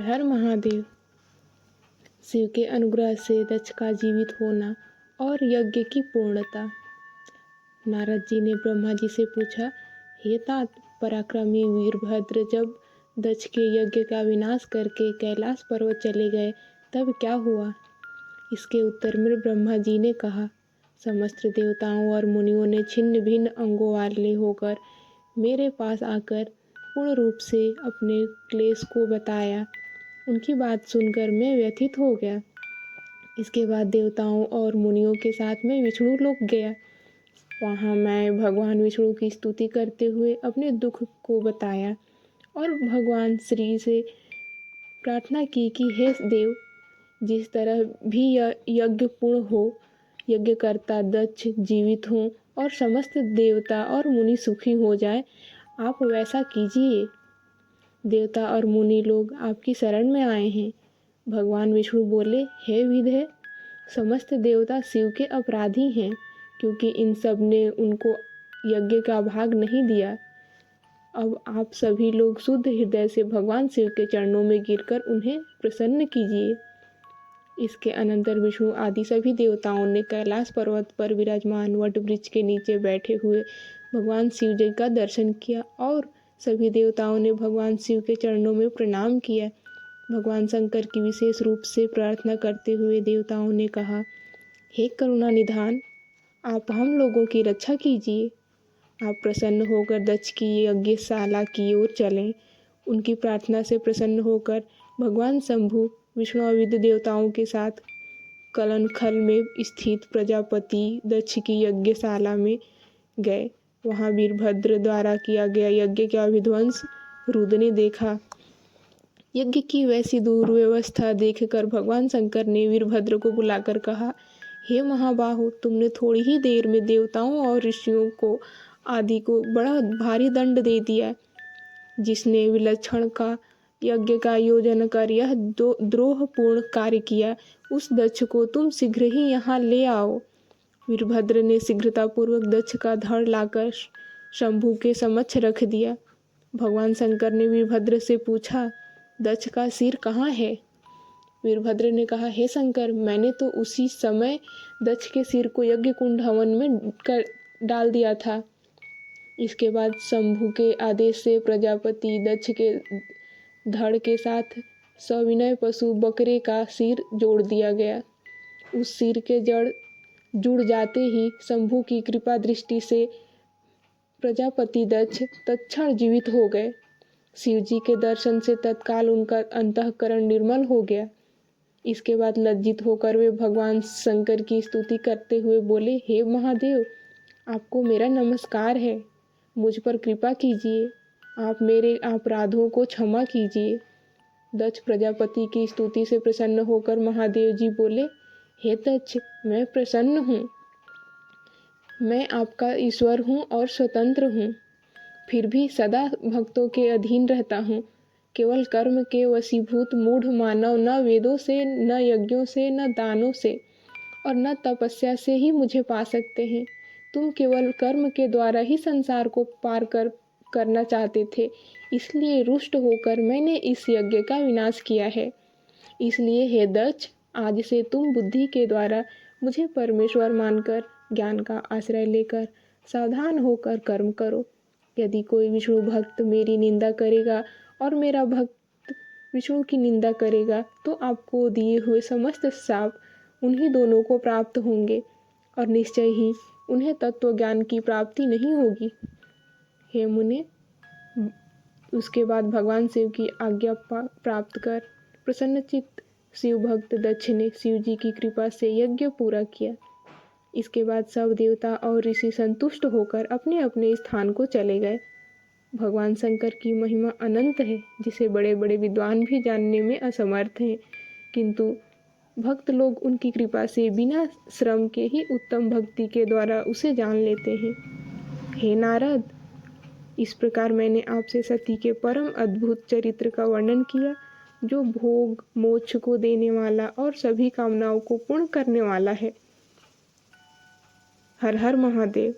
हर महादेव। शिव के अनुग्रह से दक्ष का जीवित होना और यज्ञ की पूर्णता। नारद जी ने ब्रह्मा जी से पूछा, हे तात, पराक्रमी वीरभद्र जब दक्ष के यज्ञ का विनाश करके कैलाश पर्वत चले गए तब क्या हुआ? इसके उत्तर में ब्रह्मा जी ने कहा, समस्त देवताओं और मुनियों ने छिन्न भिन्न अंगों वाले होकर मेरे पास आकर पूर्ण रूप से अपने क्लेश को बताया। उनकी बात सुनकर मैं व्यथित हो गया। इसके बाद देवताओं और मुनियों के साथ मैं विष्णु लोक गया। वहाँ मैं भगवान विष्णु की स्तुति करते हुए अपने दुख को बताया और भगवान श्री से प्रार्थना की कि हे देव, जिस तरह भी यज्ञ पूर्ण हो, यज्ञकर्ता दक्ष जीवित हों और समस्त देवता और मुनि सुखी हो जाए, आप वैसा कीजिए। देवता और मुनि लोग आपकी शरण में आए हैं। भगवान विष्णु बोले, हे विधे, समस्त देवता शिव के अपराधी हैं, क्योंकि इन सब ने उनको यज्ञ का भाग नहीं दिया। अब आप सभी लोग शुद्ध हृदय से भगवान शिव के चरणों में गिरकर उन्हें प्रसन्न कीजिए। इसके अनंतर विष्णु आदि सभी देवताओं ने कैलाश पर्वत पर विराजमान वट वृक्ष के नीचे बैठे हुए भगवान शिव जी का दर्शन किया और सभी देवताओं ने भगवान शिव के चरणों में प्रणाम किया। भगवान शंकर की विशेष रूप से प्रार्थना करते हुए देवताओं ने कहा, हे करुणा निधान, आप हम लोगों की रक्षा कीजिए। आप प्रसन्न होकर दक्ष की यज्ञशाला की ओर चलें। उनकी प्रार्थना से प्रसन्न होकर भगवान शंभु विष्णुविद देवताओं के साथ कलनखल में स्थित प्रजापति दक्ष की यज्ञशाला में गए। वहाँ वीरभद्र द्वारा किया गया यज्ञ का विध्वंस रुद्र ने देखा। यज्ञ की वैसी दुर्व्यवस्था देखकर भगवान शंकर ने वीरभद्र को बुलाकर कहा, हे महाबाहु, तुमने थोड़ी ही देर में देवताओं और ऋषियों को आदि को बड़ा भारी दंड दे दिया। जिसने विलक्षण का यज्ञ का आयोजन कर यह द्रोहपूर्ण कार्य किया, उस दक्ष को तुम शीघ्र ही यहाँ ले आओ। वीरभद्र ने शीघ्रतापूर्वक दक्ष का धड़ लाकर शंभु के समक्ष रख दिया। भगवान शंकर ने वीरभद्र से पूछा, दक्ष का सिर कहाँ है? वीरभद्र ने कहा, हे शंकर, मैंने तो उसी समय दक्ष के सिर को यज्ञ कुंड हवन में डाल दिया था। इसके बाद शंभु के आदेश से प्रजापति दक्ष के धड़ के साथ सविनय पशु बकरे का सिर जोड़ दिया गया। उस सिर के जड़ जुड़ जाते ही शंभु की कृपा दृष्टि से प्रजापति दक्ष तत्क्षण जीवित हो गए। शिव जी के दर्शन से तत्काल उनका अंतःकरण निर्मल हो गया। इसके बाद लज्जित होकर वे भगवान शंकर की स्तुति करते हुए बोले, हे महादेव, आपको मेरा नमस्कार है। मुझ पर कृपा कीजिए। आप मेरे अपराधों को क्षमा कीजिए। दक्ष प्रजापति की स्तुति से प्रसन्न होकर महादेव जी बोले, हे दक्ष, मैं प्रसन्न हूँ। मैं आपका ईश्वर हूँ और स्वतंत्र हूँ, फिर भी सदा भक्तों के अधीन रहता हूँ। केवल कर्म के वशीभूत मूढ़ मानव न वेदों से, न यज्ञों से, न दानों से और न तपस्या से ही मुझे पा सकते हैं। तुम केवल कर्म के द्वारा ही संसार को पार करना चाहते थे, इसलिए रुष्ट होकर मैंने इस यज्ञ का विनाश किया है। इसलिए हे दक्ष, आज से तुम बुद्धि के द्वारा मुझे परमेश्वर मानकर ज्ञान का आश्रय लेकर सावधान होकर कर्म करो। यदि कोई विष्णु भक्त मेरी निंदा करेगा और मेरा भक्त विष्णु की निंदा करेगा, तो आपको दिए हुए समस्त शाप उन्हीं दोनों को प्राप्त होंगे और निश्चय ही उन्हें तत्व ज्ञान की प्राप्ति नहीं होगी। हे मुने, उसके बाद भगवान शिव की आज्ञा प्राप्त कर प्रसन्नचित्त शिव भक्त दक्ष ने शिव जी की कृपा से यज्ञ पूरा किया। इसके बाद सब देवता और ऋषि संतुष्ट होकर अपने अपने स्थान को चले गए। भगवान शंकर की महिमा अनंत है, जिसे बड़े बड़े विद्वान भी जानने में असमर्थ हैं, किंतु भक्त लोग उनकी कृपा से बिना श्रम के ही उत्तम भक्ति के द्वारा उसे जान लेते हैं। हे नारद, इस प्रकार मैंने आपसे सती के परम अद्भुत चरित्र का वर्णन किया, जो भोग मोक्ष को देने वाला और सभी कामनाओं को पूर्ण करने वाला है। हर हर महादेव।